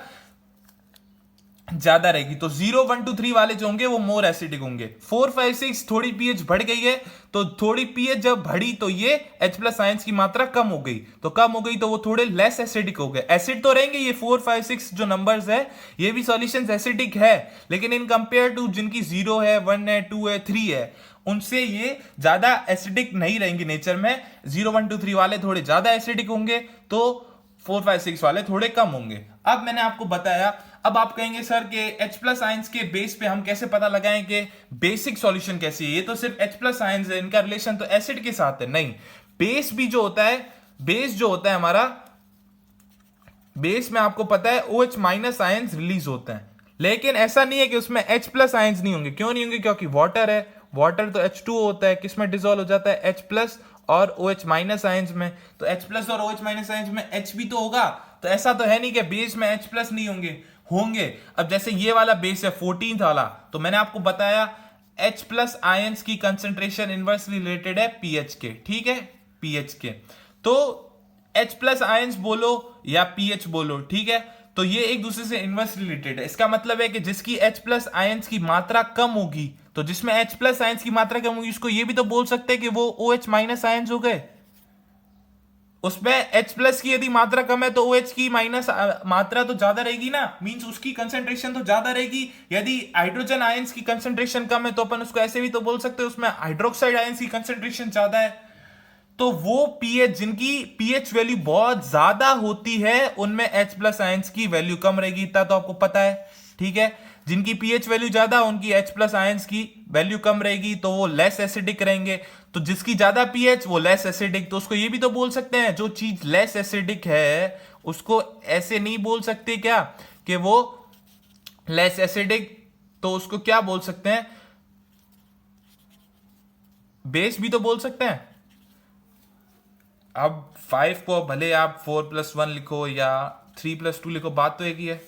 ज्यादा रहेगी। तो 0 1 2 3 वाले जो होंगे वो मोर एसिडिक होंगे। 4 5 6 थोड़ी पीएच बढ़ गई है, तो थोड़ी पीएच जब बढ़ी तो ये H प्लस आयंस की मात्रा कम हो गई, तो कम हो गई तो वो थोड़े लेस एसिडिक हो गए। एसिड तो रहेंगे ये 4 5 6 जो नंबर्स है ये भी सॉल्यूशंस एसिडिक है, लेकिन इन कंपेयर टू जिनकी 0 है 1 है 2 है 3 है उनसे ये ज्यादा एसिडिक नहीं रहेंगे नेचर में। 0 1 2 3 वाले थोड़े ज्यादा एसिडिक होंगे तो 4 5 6 वाले थोड़े कम होंगे। अब मैंने आपको बताया, अब आप कहेंगे सर कि H प्लस आयंस के बेस पे हम कैसे पता लगाएं कि बेसिक सॉल्यूशन कैसी है, ये तो सिर्फ H प्लस आयंस है, इनका रिलेशन तो एसिड के साथ है। नहीं, बेस भी जो होता है, बेस जो होता है हमारा, बेस में आपको पता है OH माइनस आयंस रिलीज होते हैं, लेकिन ऐसा नहीं है कि उसमें H प्लस आयंस नहीं होंगे। क्यों नहीं होंगे, क्योंकि वाटर है, वाटर तो H2 होता है, किसमें डिसॉल्व हो जाता है, H प्लस और OH माइनस आयंस में। तो H प्लस और OH माइनस आयंस में H भी तो होगा, तो ऐसा तो है नहीं कि बेस में H प्लस नहीं होंगे, होंगे। अब जैसे ये वाला बेस है 14th वाला, तो मैंने आपको बताया H प्लस आयंस की कंसेंट्रेशन इनवर्सली रिलेटेड है पीएच के, ठीक है, पीएच के। तो H प्लस आयंस बोलो या पीएच बोलो, ठीक है, तो ये एक दूसरे से इनवर्स रिलेटेड है। इसका मतलब है कि जिसकी H प्लस आयंस की मात्रा कम होगी, तो जिसमें H प्लस आयंस की मात्रा कम होगी उसको ये भी तो बोल सकते हैं कि वो OH माइनस आयंस हो गए। उसमें H प्लस की यदि मात्रा कम है तो OH की माइनस मात्रा तो ज्यादा रहेगी ना, मींस उसकी कंसेंट्रेशन तो ज्यादा रहेगी। यदि हाइड्रोजन आयंस की कंसेंट्रेशन कम है तो अपन उसको ऐसे भी तो बोल सकते हैं उसमें हाइड्रोक्साइड आयंस की कंसेंट्रेशन ज्यादा है। तो वो पीएच जिनकी पीएच वैल्यू बहुत ज्यादा होती है उनमें H प्लस आयंस की वैल्यू कम रहेगी, इतना तो आपको पता है, ठीक है। जिनकी पीएच वैल्यू ज्यादा उनकी H प्लस आयंस की वैल्यू कम रहेगी, तो वो लेस एसिडिक रहेंगे। तो जिसकी ज्यादा पीएच वो लेस एसिडिक, तो उसको ये भी तो बोल सकते हैं जो चीज लेस एसिडिक है उसको ऐसे नहीं बोल सकते क्या कि वो लेस एसिडिक, तो उसको क्या बोल सकते हैं, बेस भी तो बोल सकते हैं। अब 5 को भले आप 4+1 लिखो या 3+2 लिखो, बात तो एक ही है।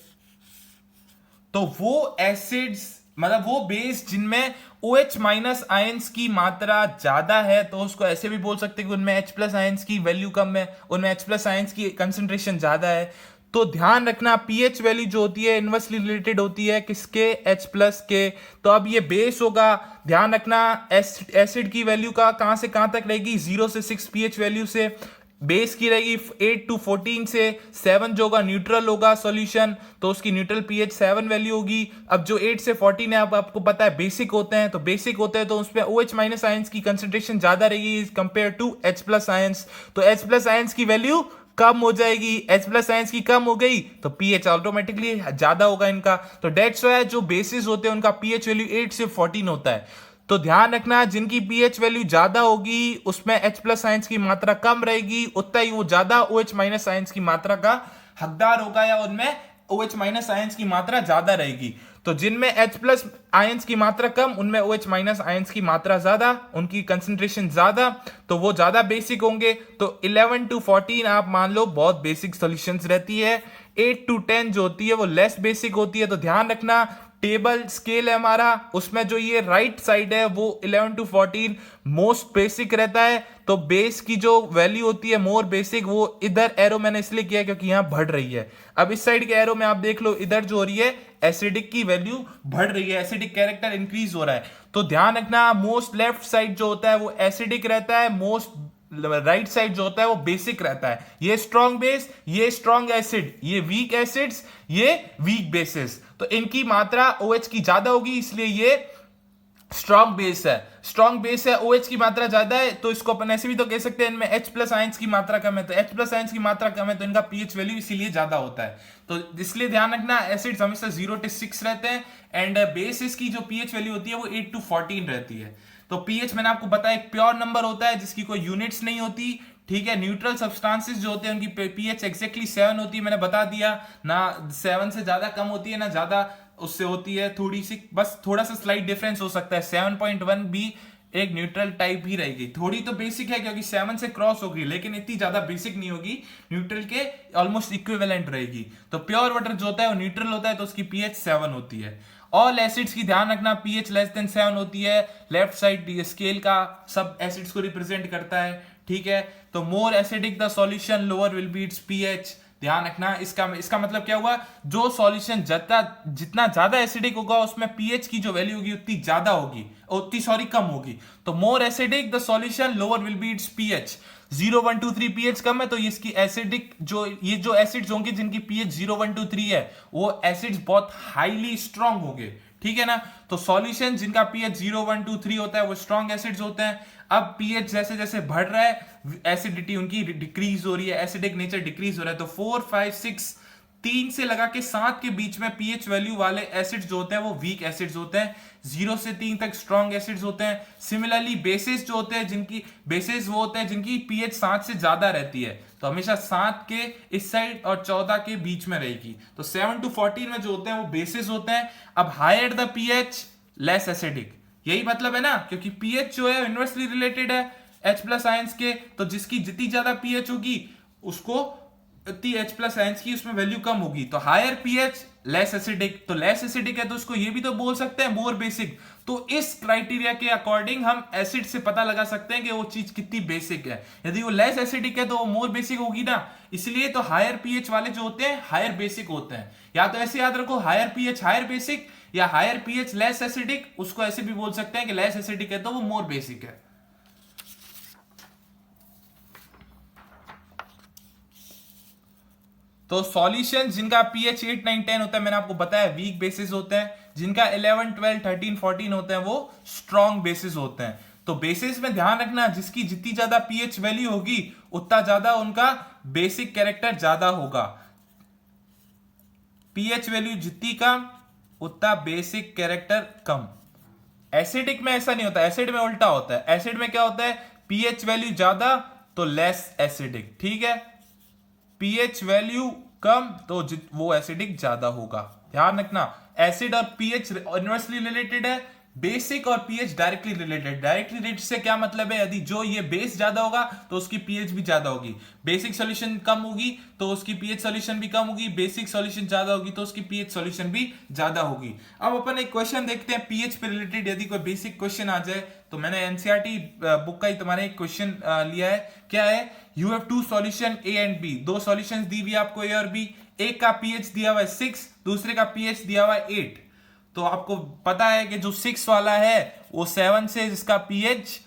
तो वो एसिड्स मतलब वो बेस जिनमें OH माइनस आयंस की मात्रा ज्यादा है तो उसको ऐसे भी बोल सकते हैं कि उनमें H प्लस आयंस की वैल्यू कम है, उनमें H प्लस आयंस की कंसेंट्रेशन ज्यादा है। तो ध्यान रखना पीएच वैल्यू जो होती है इनवर्सली रिलेटेड होती है किसके, H प्लस के। तो अब ये बेस होगा, ध्यान रखना एसिड की वैल्यू का कहां से कहां तक रहेगी, 0 से 6 पीएच वैल्यू से। बेस की रहेगी 8 to 14 से 7 जो होगा न्यूट्रल होगा सॉल्यूशन, तो उसकी न्यूट्रल पीएच 7 वैल्यू होगी। अब जो 8 से 14 है आपको पता है बेसिक होते हैं, तो बेसिक होते हैं तो उसमें OH माइनस आयंस की कंसेंट्रेशन ज्यादा रहेगी compare to H plus ions. तो H प्लस आयंस की वैल्यू कम हो जाएगी, H प्लस आयंस की कम हो गई तो पीएच ऑटोमेटिकली ज्यादा होगा इनका। तो डेट्स व्हाई जो बेसिस होते हैं उनका पीएच वैल्यू 8 से 14 होता है। तो ध्यान रखना जिनकी पीएच वैल्यू ज्यादा होगी उसमें H प्लस आयंस की मात्रा कम रहेगी, उतना ही वो ज्यादा OH माइनस आयंस की मात्रा का हकदार होगा या उनमें OH माइनस आयंस की मात्रा ज्यादा रहेगी। तो जिनमें H प्लस आयंस की मात्रा कम उनमें OH माइनस आयंस की मात्रा ज्यादा, उनकी कंसेंट्रेशन ज्यादा, तो वो ज्यादा बेसिक होंगे। तो 11 to 14 आप मान लो बहुत बेसिक सॉल्यूशंस रहती है, 8 to 10 जो होती है वो लेस बेसिक होती है। तो ध्यान रखना टेबल स्केल है हमारा, उसमें जो ये राइट साइड है वो 11 to 14 मोस्ट बेसिक रहता है। तो बेस की जो वैल्यू होती है मोर बेसिक, वो इधर एरो मैंने इसलिए किया क्योंकि यहां बढ़ रही है। अब इस साइड के एरो में आप देख लो इधर जो हो रही है एसिडिक की वैल्यू बढ़ रही है, एसिडिक कैरेक्टर इंक्रीज हो रहा है। तो ध्यान रखना मोस्ट लेफ्ट साइड जो होता है वो एसिडिक रहता है, मोस्ट राइट साइड जो होता है वो बेसिक रहता है। ये स्ट्रॉन्ग बेस, ये स्ट्रॉन्ग एसिड, ये वीक एसिड्स, ये वीक बेसिस। तो इनकी मात्रा OH की ज्यादा होगी इसलिए ये स्ट्रॉन्ग बेस है। स्ट्रॉन्ग बेस है, OH की मात्रा ज्यादा है, तो इसको अपन ऐसे भी तो कह सकते हैं इनमें H प्लस आयंस की मात्रा कम है, तो H प्लस आयंस की मात्रा कम है तो इनका पीएच वैल्यू इसीलिए ज्यादा होता है। तो इसलिए ध्यान रखना एसिड्स हमेशा 0 to 6 रहते हैं एंड बेसिस की जो पीएच वैल्यू होती है वो 8 to 14 रहती है। तो पीएच मैंने आपको बताया एक प्योर नंबर होता है जिसकी कोई यूनिट्स नहीं होती, ठीक है। न्यूट्रल सब्सटेंसेस जो होते हैं उनकी पीएच एक्जैक्टली 7 होती है, मैंने बता दिया ना, 7 से ज्यादा कम होती है ना ज्यादा उससे होती है, थोड़ी सी बस थोड़ा सा स्लाइट डिफरेंस हो सकता है। 7.1 भी एक न्यूट्रल टाइप ही रहेगी, थोड़ी तो बेसिक है क्योंकि 7 से क्रॉस होगी लेकिन इतनी ज्यादा बेसिक नहीं होगी, न्यूट्रल के ऑलमोस्ट इक्विवेलेंट रहेगी। तो प्योर वाटर जो होता है वो न्यूट्रल होता है तो उसकी पीएच 7 होती है। ऑल एसिड्स की ध्यान रखना पीएच लेस देन 7 होती है, लेफ्ट साइड स्केल का सब एसिड्स को रिप्रेजेंट करता है, ठीक है। तो more acidic the solution lower will be its pH, ध्यान रखना। इसका मतलब क्या हुआ, जो सॉल्यूशन जितना ज्यादा एसिडिक होगा उसमें पीएच की जो वैल्यू होगी उतनी ज्यादा होगी, उतनी कम होगी। तो more acidic the solution lower will be its pH. 0 1 2 3 pH कम है तो इसकी एसिडिक ये जो एसिड्स होंगे जिनकी पीएच 0 1 2 3 है वो एसिड्स बहुत हाईली स्ट्रांग होंगे, ठीक है ना। तो सॉल्यूशन जिनका पीएच 0 1 2 3 होता है वो स्ट्रांग एसिड्स होते हैं। अब पीएच जैसे जैसे बढ़ रहा है एसिडिटी उनकी डिक्रीज हो रही है, एसिडिक नेचर डिक्रीज हो रहा है। तो 4 5 6 3 से लगा के 7 के बीच में पीएच वैल्यू वाले एसिड्स जो होते हैं वो वीक एसिड्स होते हैं, 0 से 3 तक स्ट्रॉन्ग एसिड्स होते हैं। सिमिलरली बेसिस जो होते हैं जिनकी बेसिस वो होते हैं जिनकी पीएच 7 से ज्यादा रहती है, तो हमेशा 7 के इस साइड और 14 के बीच में रहेगी। तो 7 to 14 में जो होते हैं वो बेसिस होते हैं। अब higher the pH less acidic, यही मतलब है ना, क्योंकि पीएच जो है इनवर्सली रिलेटेड है H प्लस आयंस के, तो जिसकी जितनी ज्यादा पीएच होगी उसको इतनी H प्लस आयंस की उसमें वैल्यू कम होगी। तो हायर पीएच लेस एसिडिक, तो लेस एसिडिक है तो उसको ये भी तो बोल सकते हैं मोर बेसिक। तो इस क्राइटेरिया के अकॉर्डिंग हम एसिड से पता लगा सकते हैं कि वो चीज कितनी बेसिक है। यदि वो लेस एसिडिक है तो वो मोर बेसिक होगी ना, इसलिए तो हायर पीएच वाले जो होते हैं हायर बेसिक होते हैं। या तो ऐसे याद रखो हायर पीएच हायर बेसिक, या हायर पीएच लेस एसिडिक, उसको ऐसे भी बोल सकते हैं कि लेस एसिडिक है तो वो मोर बेसिक है। तो सॉल्यूशन जिनका पीएच 8 9 10 होता है, मैंने आपको बताया वीक बेसिस होते हैं, जिनका 11 12 13 14 होते हैं वो स्ट्रॉन्ग बेसिस होते हैं। तो बेसिस में ध्यान रखना, जिसकी जितनी ज्यादा पीएच वैल्यू होगी उतना ज्यादा उनका बेसिक कैरेक्टर ज्यादा होगा। पीएच वैल्यू जितनी कम उतना बेसिक कैरेक्टर कम। एसिडिक में ऐसा नहीं होता, एसिड में उल्टा होता है। एसिड में क्या होता है, पीएच वैल्यू ज्यादा तो लेस एसिडिक, ठीक है। पीएच वैल्यू कम तो वो एसिडिक ज्यादा होगा। ध्यान रखना, एसिड और पीएच इनवर्सली रिलेटेड है, बेसिक और pH directly related. Directly related से क्या मतलब है, यदि जो ये बेस ज्यादा होगा तो उसकी पीएच भी ज्यादा होगी, बेसिक सॉल्यूशन कम होगी तो उसकी पीएच सॉल्यूशन भी कम होगी, बेसिक सॉल्यूशन ज्यादा होगी तो उसकी पीएच सॉल्यूशन भी ज्यादा होगी। अब अपन एक क्वेश्चन देखते हैं पीएच पे रिलेटेड, यदि कोई बेसिक क्वेश्चन आ जाए तो मैंने एनसीईआरटी बुक का ही तुम्हारे एक क्वेश्चन लिया है। क्या है, you have two solution A and B, दो सॉल्यूशंस दी हुई है आपको ए और बी, एक का पीएच दिया हुआ है 6, दूसरे का पीएच दिया हुआ है 8। तो आपको पता है कि जो 6 वाला है वो 7 से जिसका पीएच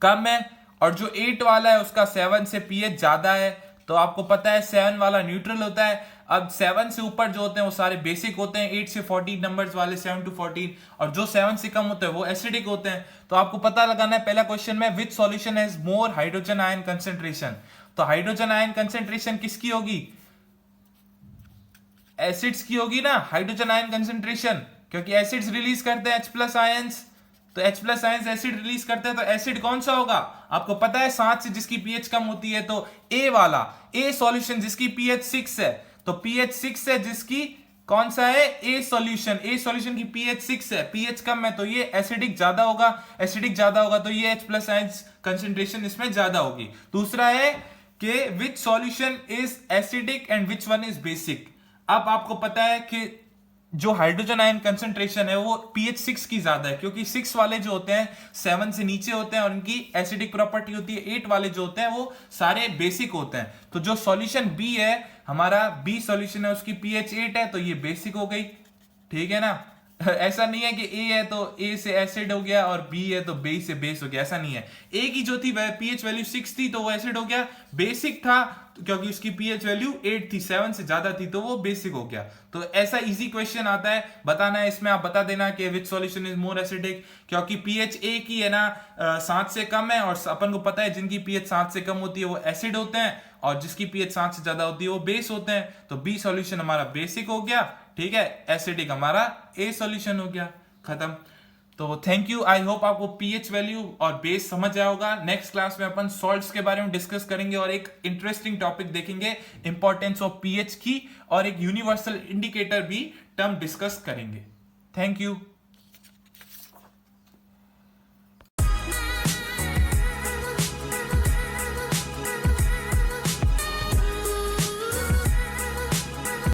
कम है, और जो 8 वाला है उसका 7 से पीएच ज्यादा है। तो आपको पता है 7 वाला न्यूट्रल होता है। अब 7 से ऊपर जो होते हैं वो सारे बेसिक होते हैं, 8 से 14 नंबर्स वाले 7 to 14, और जो 7 से कम होते हैं वो एसिडिक होते हैं। तो आपको पता लगाना है पहला क्वेश्चन में, which solution has more hydrogen ion concentration. तो हाइड्रोजन आयन कंसेंट्रेशन किसकी होगी, एसिड्स की होगी ना, हाइड्रोजन आयन कंसेंट्रेशन, क्योंकि एसिड्स रिलीज करते हैं H प्लस आयंस, तो H plus ions acid release करते हैं। तो एसिड कौन सा होगा, आपको पता है 7 से जिसकी पीएच कम होती है, तो ए वाला, ए सॉल्यूशन जिसकी पीएच 6 है, तो पीएच 6 है जिसकी कौन सा है, ए सॉल्यूशन, ए सॉल्यूशन की पीएच 6 है, पीएच कम है तो ये एसिडिक ज्यादा होगा, एसिडिक ज्यादा होगा तो ये H प्लस आयंस कंसेंट्रेशन इसमें ज्यादा होगी। दूसरा है कि which solution is acidic and which one is basic. अब आपको पता है कि जो हाइड्रोजन आयन कंसेंट्रेशन है वो पीएच 6 की ज्यादा है, क्योंकि 6 वाले जो होते हैं 7 से नीचे होते हैं और उनकी एसिडिक प्रॉपर्टी होती है, 8 वाले जो होते हैं वो सारे बेसिक होते हैं। तो जो सॉल्यूशन बी है हमारा, बी सॉल्यूशन है उसकी पीएच 8 है तो ये बेसिक हो गई, ठीक है ना। ऐसा नहीं है कि ए है तो ए से एसिड हो गया और बी है तो बी से बेस हो गया, ऐसा नहीं है। ए की जो थी पीएच वैल्यू 6 थी तो वो एसिड हो गया, बेसिक था क्योंकि उसकी पीएच वैल्यू 8 थी, 7 से ज्यादा थी तो वो बेसिक हो गया। तो ऐसा इजी क्वेश्चन आता है, बताना है इसमें, आप बता देना कि which solution is more acidic, क्योंकि पीएच ए की है ना 7 से कम है, और अपन को पता है जिनकी पीएच 7 से कम होती है वो एसिड होते हैं, और जिसकी पीएच 7 से ज्यादा होती है वो बेस होते हैं। तो बी सॉल्यूशन हमारा बेसिक हो गया, ठीक है, एसिडिक हमारा ए सॉल्यूशन हो गया, खत्म। तो थैंक यू, आई होप आपको पीएच वैल्यू और बेस समझ आया होगा। नेक्स्ट क्लास में अपन सॉल्ट्स के बारे में डिस्कस करेंगे और एक इंटरेस्टिंग टॉपिक देखेंगे, इंपॉर्टेंस ऑफ पीएच की, और एक यूनिवर्सल इंडिकेटर भी टर्म डिस्कस करेंगे। Thank you.